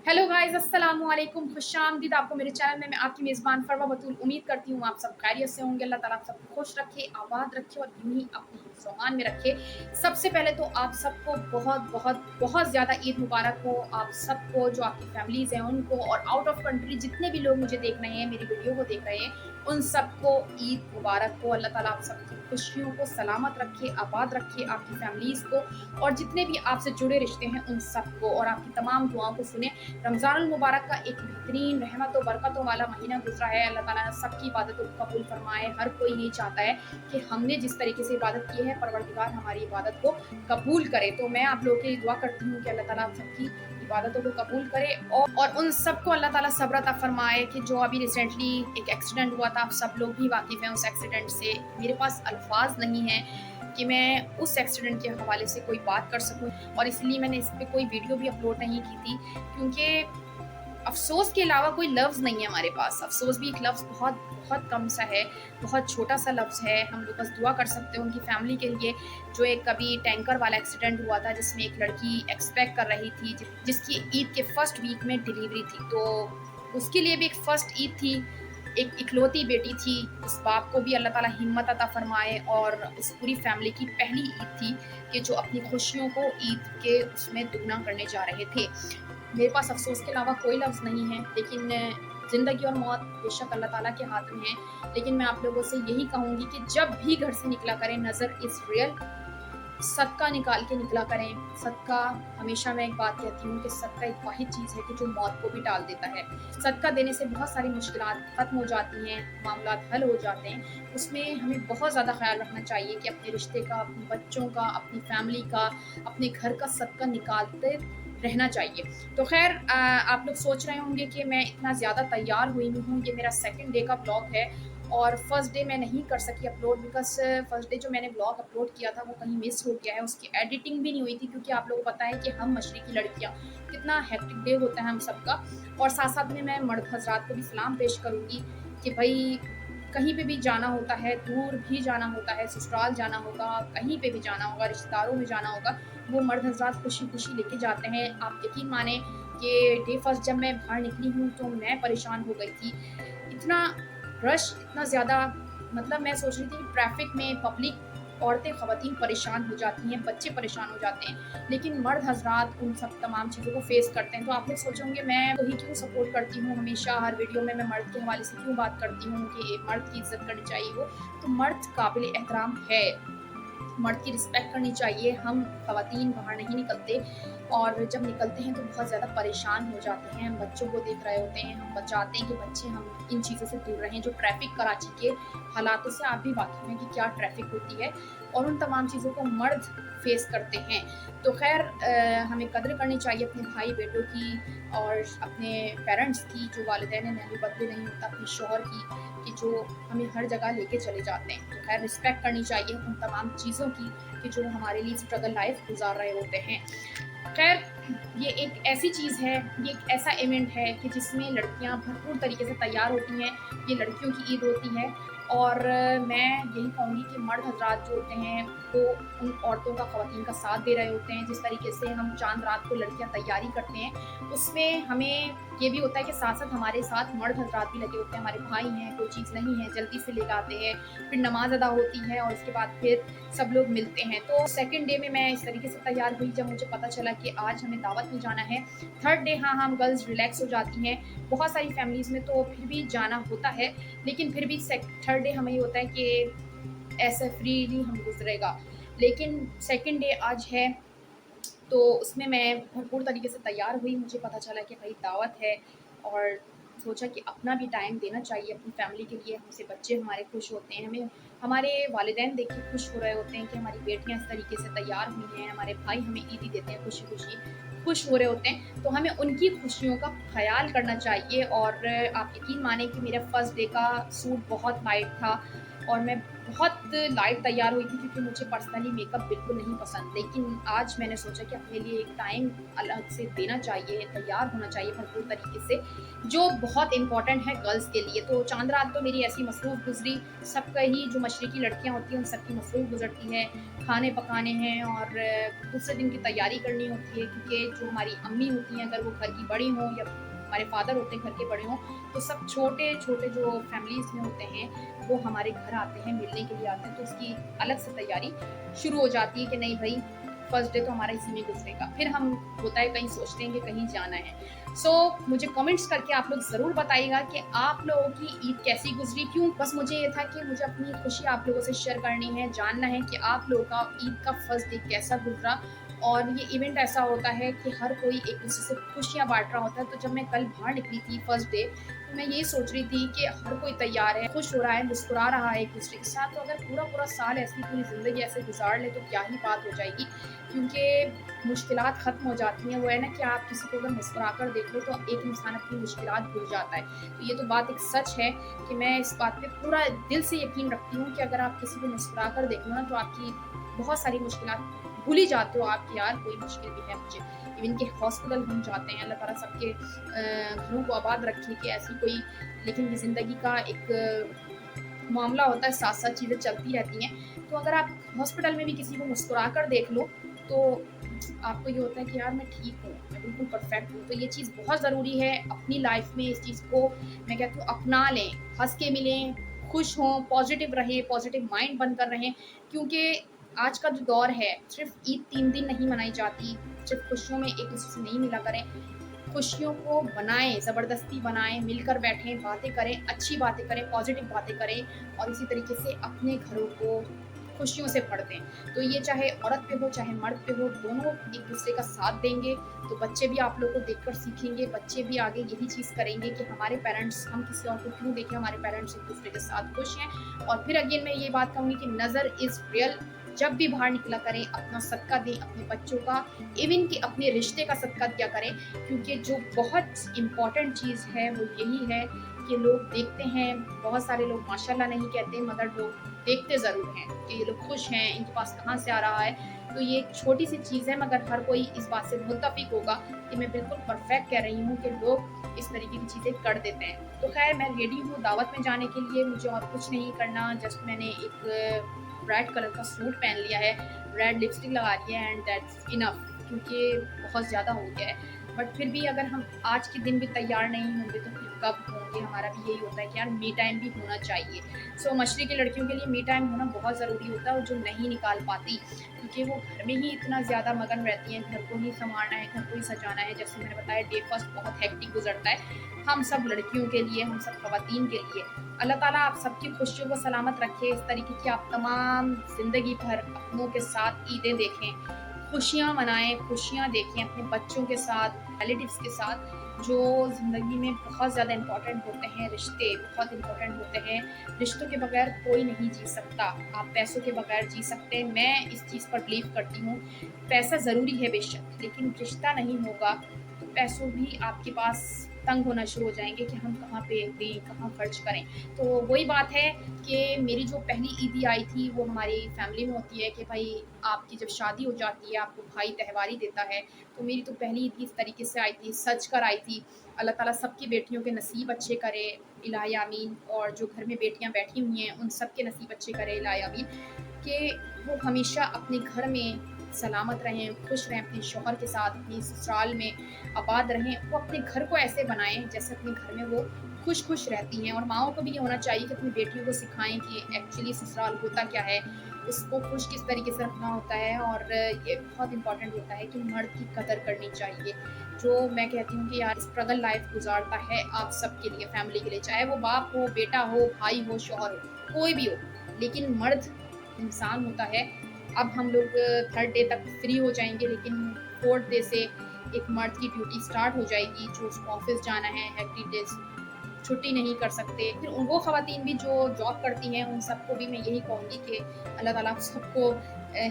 Hello guys, अस्सलाम वालेकुम, खुशामदीद आपको मेरे चैनल में। मैं आपकी मेज़बान फरवा बतूल उम्मीद करती हूँ आप सब खैरियत से होंगे। अल्लाह ताला आप सबको खुश रखे, आबाद रखे और यूं ही अपनी हिफ्ज़-ओ-अमान में रखे। सबसे पहले तो आप सबको बहुत बहुत बहुत ज़्यादा ईद मुबारक हो। आप सबको, जो आपकी फैमिलीज़ हैं उनको, और आउट ऑफ कंट्री जितने भी लोग मुझे देख रहे हैं, मेरी वीडियो को देख रहे हैं, उन सबको ईद मुबारक हो। अल्लाह ताला आप सबकी खुशियों को सलामत रखे, आबाद रखे, आपकी फैमिलीज़ को और जितने भी आपसे जुड़े रिश्ते हैं उन सबको, और आपकी तमाम दुआओं को सुने। रमज़ानुल मुबारक का एक बेहतरीन रहमत और बरकतों वाला महीना गुजरा है। अल्लाह ताला सबकी इबादतों को कबूल फरमाए। हर कोई यही चाहता है कि हमने जिस तरीके से इबादत की है, परवरदिगार हमारी इबादत को कबूल करे। तो मैं आप लोगों के लिए दुआ करती हूँ कि अल्लाह ताला आप सबकी इबादतों को कबूल करे और उन सबको अल्लाह ताला सब्र अता फरमाए कि जो अभी रिसेंटली एक एक्सीडेंट हुआ था, आप सब लोग भी वाकिफ़ हैं उस एक्सीडेंट से। मेरे पास अल्फाज नहीं हैं कि मैं उस एक्सीडेंट के हवाले से कोई बात कर सकूं, और इसलिए मैंने इस पे कोई वीडियो भी अपलोड नहीं की थी, क्योंकि अफ़सोस के अलावा कोई लफ्ज़ नहीं है हमारे पास। अफ़सोस भी एक लफ्ज़ बहुत बहुत कम सा है, बहुत छोटा सा लफ्ज़ है। हम लोग बस दुआ कर सकते हैं उनकी फ़ैमिली के लिए। जो एक कभी टैंकर वाला एक्सीडेंट हुआ था जिसमें एक लड़की एक्सपेक्ट कर रही थी, जिसकी ईद के फर्स्ट वीक में डिलीवरी थी, तो उसके लिए भी एक फ़र्स्ट ईद थी, एक इकलौती बेटी थी। उस बाप को भी अल्लाह ताला हिम्मत अता फ़रमाए, और उस पूरी फ़ैमिली की पहली ईद थी कि जो अपनी खुशियों को ईद के उसमें दुगना करने जा रहे थे। मेरे पास अफ़सोस के अलावा कोई लफ्ज़ नहीं है, लेकिन ज़िंदगी और मौत बेशक अल्लाह ताला के हाथ में है। लेकिन मैं आप लोगों से यही कहूँगी कि जब भी घर से निकला करें, नज़र इज़ रियल, सदका निकाल के निकला करें। सदका, हमेशा मैं एक बात कहती हूँ कि सदका एक वाहिद चीज़ है कि जो मौत को भी टाल देता है। सदका देने से बहुत सारी मुश्किलात ख़त्म हो जाती हैं, मामलात हल हो जाते हैं। उसमें हमें बहुत ज़्यादा ख़्याल रखना चाहिए कि अपने रिश्ते का, अपने बच्चों का, अपनी फ़ैमिली का, अपने घर का सदका निकालते रहना चाहिए। तो ख़ैर, आप लोग सोच रहे होंगे कि मैं इतना ज़्यादा तैयार हुई हूँ, ये मेरा सेकंड डे का ब्लॉग है और फर्स्ट डे मैं नहीं कर सकी अपलोड, बिकॉज़ फर्स्ट डे जो मैंने ब्लॉग अपलोड किया था वो कहीं मिस हो गया है। उसकी एडिटिंग भी नहीं हुई थी, क्योंकि आप लोगों को पता है कि हम मशरिकी लड़कियाँ, कितना हेक्टिक डे होता है हम सबका। और साथ-साथ में मैं मर्द हज़रात को भी सलाम पेश करूँगी कि भई, कहीं पे भी जाना होता है, दूर भी जाना होता है, ससुराल जाना होगा, कहीं पे भी जाना होगा, रिश्तेदारों में जाना होगा, वो मर्द हज़रात खुशी-खुशी लेके जाते हैं। आप यकीन मानें कि डे फर्स्ट जब मैं बाहर निकली हूँ तो मैं परेशान हो गई थी। इतना रश, इतना ज़्यादा, मतलब मैं सोच रही थी कि ट्रैफ़िक में पब्लिक, औरतें, ख़वातीन परेशान हो जाती हैं, बच्चे परेशान हो जाते हैं, लेकिन मर्द हज़रात उन सब तमाम चीज़ों को फ़ेस करते हैं। तो आप लोग सोचोगे मैं वही क्यों सपोर्ट करती हूँ, हमेशा हर वीडियो में मैं मर्द के हवाले से क्यों बात करती हूँ कि एक मर्द की इज़्ज़त करनी चाहिए वो। तो मर्द काबिल एहतराम है, मर्द की रिस्पेक्ट करनी चाहिए। हम ख़वातीन बाहर नहीं निकलते, और जब निकलते हैं तो बहुत ज़्यादा परेशान हो जाते हैं। हम बच्चों को देख रहे होते हैं, हम चाहते हैं कि बच्चे, हम इन चीज़ों से दूर रहें। जो ट्रैफ़िक कराची के हालातों से आप भी वाकिफ़ हैं कि क्या ट्रैफ़िक होती है, और उन तमाम चीज़ों को मर्द फ़ेस करते हैं। तो ख़ैर, हमें कदर करनी चाहिए अपने भाई बेटों की और अपने पेरेंट्स की, जो वालिदैन हैं, नहीं बदले नहीं होता, अपने शौहर की, कि जो हमें हर जगह लेके चले जाते हैं। तो खैर, रिस्पेक्ट करनी चाहिए उन तमाम चीज़ों की कि जो हमारे लिए स्ट्रगल लाइफ गुजार रहे होते हैं। खैर, ये एक ऐसी चीज़ है, ये एक ऐसा इवेंट है कि जिसमें लड़कियां भरपूर तरीके से तैयार होती हैं। ये लड़कियों की ईद होती है, और मैं यही कहूँगी कि मर्द हजरात जो होते हैं वो उन औरतों का, ख़वातीन का साथ दे रहे होते हैं। जिस तरीके से हम चांद रात को लड़कियां तैयारी करते हैं, उसमें हमें ये भी होता है कि साथ साथ हमारे साथ मर्द हजरात भी लगे होते हैं। हमारे भाई हैं, कोई चीज़ नहीं है, जल्दी से लेकर आते हैं, फिर नमाज अदा होती है और उसके बाद फिर सब लोग मिलते हैं। तो सेकंड डे में मैं इस तरीके से तैयार हुई जब मुझे पता चला कि आज हमें दावत में जाना है। थर्ड डे, हाँ, हम गर्ल्स रिलैक्स हो जाती हैं। बहुत सारी फैमिलीज़ में तो फिर भी जाना होता है, लेकिन फिर भी थर्ड डे हमें ये होता है कि ऐसे फ्रीली हम गुजरेगा। लेकिन सेकंड डे आज है, तो उसमें मैं भरपूर तरीके से तैयार हुई। मुझे पता चला कि भाई दावत है, और सोचा कि अपना भी टाइम देना चाहिए अपनी फैमिली के लिए। हमसे बच्चे हमारे खुश होते हैं, हमें हमारे वालिदैन देख के खुश हो रहे होते हैं कि हमारी बेटियां इस तरीके से तैयार हुई हैं, हमारे भाई हमें ईदी देते हैं, खुशी खुशी खुश हो रहे होते हैं। तो हमें उनकी खुशियों का ख्याल करना चाहिए। और आप यकीन माने कि मेरा फर्स्ट डे का सूट बहुत वाइट था, और मैं बहुत लाइट तैयार हुई थी क्योंकि मुझे पर्सनली मेकअप बिल्कुल नहीं पसंद। लेकिन आज मैंने सोचा कि अपने लिए एक टाइम अलग से देना चाहिए, तैयार होना चाहिए भरपूर तरीके से, जो बहुत इम्पोर्टेंट है गर्ल्स के लिए। तो चाँद रात तो मेरी ऐसी मसरूफ़ गुज़री, सबका ही जो मशरक़ी लड़कियाँ होती हैं उन सबकी मसरूफ़ गुज़रती है, खाने पकाने हैं और दूसरे दिन की तैयारी करनी होती है, क्योंकि जो हमारी अम्मी होती हैं अगर वो घर की बड़ी हों या हमारे फादर होते हैं घर के बड़े हों, तो सब छोटे-छोटे जो फैमिलीज़ में होते हैं वो हमारे घर आते हैं, मिलने के लिए आते हैं, तो उसकी अलग से तैयारी शुरू हो जाती है कि नहीं भई फर्स्ट डे तो हमारा इसी में गुज़रेगा। फिर हम होता है कहीं सोचते हैं कि कहीं जाना है। सो मुझे कमेंट्स करके आप लोग ज़रूर बताइएगा कि आप लोगों की ईद कैसी गुज़री, क्यों? बस मुझे ये था कि मुझे अपनी खुशी आप लोगों से शेयर करनी है, जानना है कि आप लोगों का ईद का फर्स्ट डे कैसा गुज़रा। और ये इवेंट ऐसा होता है कि हर कोई एक-दूसरे से खुशियाँ बाँट रहा होता है। तो जब मैं कल बाहर निकली थी फर्स्ट डे, तो मैं यही सोच रही थी कि हर कोई तैयार है, खुश हो रहा है, मुस्कुरा रहा है एक-दूसरे के साथ। तो अगर पूरा-पूरा साल ऐसी पूरी ज़िंदगी ऐसे गुज़ार लें तो क्या ही बात हो जाएगी। क्योंकि मुश्किलात ख़त्म हो जाती हैं। वो है ना कि आप किसी को अगर मुस्कुरा कर देख लो तो एक इंसान अपनी मुश्किलात भूल जाता है। तो ये तो बात एक सच है कि मैं इस बात पे पूरा दिल से यकीन रखती हूँ कि अगर आप किसी को मुस्कुरा कर देख लो ना तो आपकी बहुत सारी मुश्किलात भूल ही जाते हो आप कि यार कोई मुश्किल भी है मुझे। इवन कि हॉस्पिटल हम जाते हैं, अल्लाह ताला सबके घरों को आबाद रखे कि ऐसी कोई, लेकिन ये ज़िंदगी का एक मामला होता है, साथ-साथ चीज़ें चलती रहती हैं। तो अगर आप हॉस्पिटल में भी किसी को मुस्कुरा कर देख लो, तो आपको ये होता है कि यार मैं ठीक हूँ, मैं बिल्कुल परफेक्ट हूँ। तो ये चीज़ बहुत ज़रूरी है अपनी लाइफ़ में, इस चीज़ को मैं कहती हूँ अपना लें, हँस के मिलें, खुश हों, पॉज़िटिव रहें, पॉज़िटिव माइंड बनकर रहें। क्योंकि आज का जो दौर है, सिर्फ़ ईद 3 दिन नहीं मनाई जाती, सिर्फ़ खुशियों में एक-दूसरे से नहीं मिला करें। खुशियों को बनाएँ, ज़बरदस्ती बनाएँ, मिलकर बैठें, बातें करें, अच्छी बातें करें, पॉज़िटिव बातें करें और इसी तरीके से अपने घरों को खुशियों से भर दें। तो ये चाहे औरत पे हो, चाहे मर्द पे हो, दोनों एक-दूसरे का साथ देंगे, तो बच्चे भी आप लोग को देखकर सीखेंगे, बच्चे भी आगे यही चीज़ करेंगे कि हमारे पेरेंट्स, हम किसी और को क्यों देखें, हमारे पेरेंट्स एक-दूसरे के साथ खुश हैं। और फिर अगेन मैं ये बात कहूँगी कि नज़र इज़ रियल। जब भी बाहर निकला करें, अपना सदका दें अपने बच्चों का, इवन कि अपने रिश्ते का सदका दिया करें। क्योंकि जो बहुत इम्पॉर्टेंट चीज़ है वो यही है कि लोग देखते हैं, बहुत सारे लोग माशाल्लाह नहीं कहते मगर लोग देखते ज़रूर हैं कि ये लोग खुश हैं, इनके पास कहाँ से आ रहा है। तो ये एक छोटी सी चीज़ है मगर हर कोई इस बात से मुत्तफ़िक होगा कि मैं बिल्कुल परफेक्ट कह रही हूँ कि लोग इस तरीके की चीज़ें कर देते हैं। तो खैर मैं रेडी हूँ दावत में जाने के लिए, मुझे और कुछ नहीं करना, जस्ट मैंने एक रेड कलर का सूट पहन लिया है, रेड लिपस्टिक लगा ली है एंड दैट्स इनफ, क्योंकि बहुत ज़्यादा हो गया है। बट फिर भी अगर हम आज के दिन भी तैयार नहीं होंगे तो फिर कब होंगे? हमारा भी यही होता है कि यार मी टाइम भी होना चाहिए। सो मशरिक़ी लड़कियों के लिए मी टाइम होना बहुत ज़रूरी होता है और जो नहीं निकाल पाती, क्योंकि वो घर में ही इतना ज़्यादा मगन रहती हैं, घर को ही सँवारना है, घर को ही सजाना है। जैसे मैंने बताया डे फर्स्ट बहुत हेक्टिक गुज़रता है, हम सब लड़कियों के लिए, हम सब ख़वातीन के लिए। अल्लाह ताला आप सबकी खुशियों को सलामत रखे, इस तरीके की आप तमाम ज़िंदगी भर अपनों के साथ ईदें देखें, खुशियाँ मनाएँ, खुशियाँ देखें अपने बच्चों के साथ, रिलेटिव्स के साथ, जो ज़िंदगी में बहुत ज़्यादा इम्पोर्टेंट होते हैं, रिश्ते बहुत इम्पोर्टेंट होते हैं। रिश्तों के बगैर कोई नहीं जी सकता, आप पैसों के बगैर जी सकते हैं, मैं इस चीज़ पर बिलीव करती हूँ। पैसा ज़रूरी है बेशक, लेकिन रिश्ता नहीं होगा तो पैसों भी आपके पास तंग होना शुरू हो जाएँगे कि हम कहाँ पे दें, कहाँ खर्च करें। तो वही बात है कि मेरी जो पहली ईदी आई थी वो हमारी फैमिली में होती है कि भाई आपकी जब शादी हो जाती है आपको भाई तहवारी देता है। तो मेरी तो पहली ईद इस तरीके से आई थी, सज कर आई थी। अल्लाह ताला सबकी बेटियों के नसीब अच्छे करे, इलाही आमीन। और जो घर में बेटियां बैठी हुई हैं उन सब के नसीब अच्छे करे, इलाही आमीन। कि वो हमेशा अपने घर में सलामत रहें, खुश रहें, अपने शौहर के साथ, अपनी ससुराल में आबाद रहें। वो अपने घर को ऐसे बनाएँ जैसे अपने घर में वो खुश-खुश रहती हैं। और माँओं को भी ये होना चाहिए कि अपनी बेटियों को सिखाएँ कि एक्चुअली ससुराल होता क्या है, उसको खुश किस तरीके से रखना होता है। और ये बहुत इम्पोर्टेंट होता है कि मर्द की कदर करनी चाहिए। जो मैं कहती हूँ कि यार स्ट्रगल लाइफ़ गुज़ारता है आप सबके लिए, फैमिली के लिए, चाहे वो बाप हो, बेटा हो, भाई हो, शौहर हो, कोई भी हो, लेकिन मर्द इंसान होता है। अब हम लोग थर्ड डे तक फ्री हो जाएँगे, लेकिन फोर्थ डे से एक मर्द की ड्यूटी स्टार्ट हो जाएगी, जो उसको ऑफ़िस जाना है, हेक्टिक डेज़, छुट्टी नहीं कर सकते। फिर वो ख़वातीन भी जो जॉब करती हैं, उन सबको भी मैं यही कहूँगी कि अल्लाह ताला आप सबको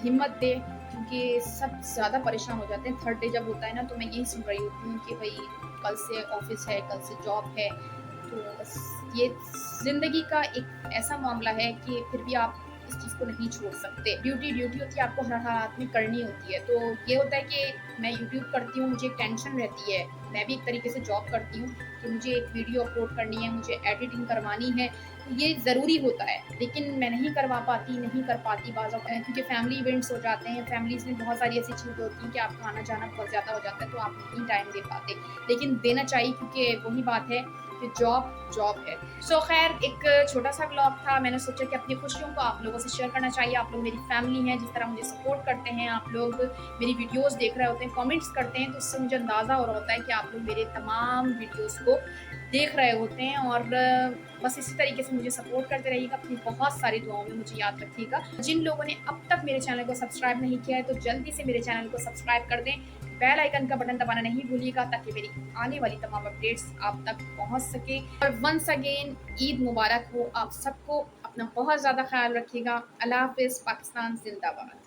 हिम्मत दे, क्योंकि सब ज़्यादा परेशान हो जाते हैं। थर्ड डे जब होता है ना, तो मैं यही सुन रही होती हूँ कि भई कल से ऑफ़िस है, कल से जॉब है। तो बस ये ज़िंदगी का एक ऐसा मामला है कि फिर भी आप इस चीज़ को नहीं छोड़ सकते। ड्यूटी ड्यूटी होती है, आपको हर हालात में करनी होती है। तो ये होता है कि मैं यूट्यूब करती हूँ, मुझे एक टेंशन रहती है। मैं भी एक तरीके से जॉब करती हूँ कि मुझे एक वीडियो अपलोड करनी है, मुझे एडिटिंग करवानी है, तो ये ज़रूरी होता है। लेकिन मैं नहीं करवा पाती, नहीं कर पाती बाज़ क्योंकि फैमिली इवेंट्स हो जाते हैं, फैमिलीज़ में बहुत सारी ऐसी चीज़ें होती हैं कि आपका आना-जाना बहुत ज़्यादा हो जाता है, तो आप नहीं टाइम दे पाते। लेकिन देना चाहिए क्योंकि वही बात है कि जॉब, जॉब है। सो खैर एक छोटा-सा व्लॉग था, मैंने सोचा कि अपनी खुशियों को आप लोगों से शेयर करना चाहिए। आप लोग मेरी फैमिली हैं, जिस तरह मुझे सपोर्ट करते हैं, आप लोग मेरी वीडियोज़ देख रहे होते हैं, कमेंट्स करते हैं, तो इससे मुझे अंदाज़ा हो रहा होता है कि आप लोग मेरे तमाम वीडियोज़ को देख रहे होते हैं और बस इसी तरीके से मुझे सपोर्ट करते रहिएगा। अपनी बहुत सारी दुआओं में मुझे याद रखिएगा। जिन लोगों ने अब तक मेरे चैनल को सब्सक्राइब नहीं किया है, तो जल्दी से मेरे चैनल को सब्सक्राइब कर दें। बेल आइकन का बटन दबाना नहीं भूलिएगा ताकि मेरी आने वाली तमाम अपडेट्स आप तक पहुंच सके। और वंस अगेन ईद मुबारक हो आप सबको। अपना बहुत ज़्यादा ख्याल रखिएगा। अल्लाह हाफ़िज़। पाकिस्तान ज़िंदाबाद।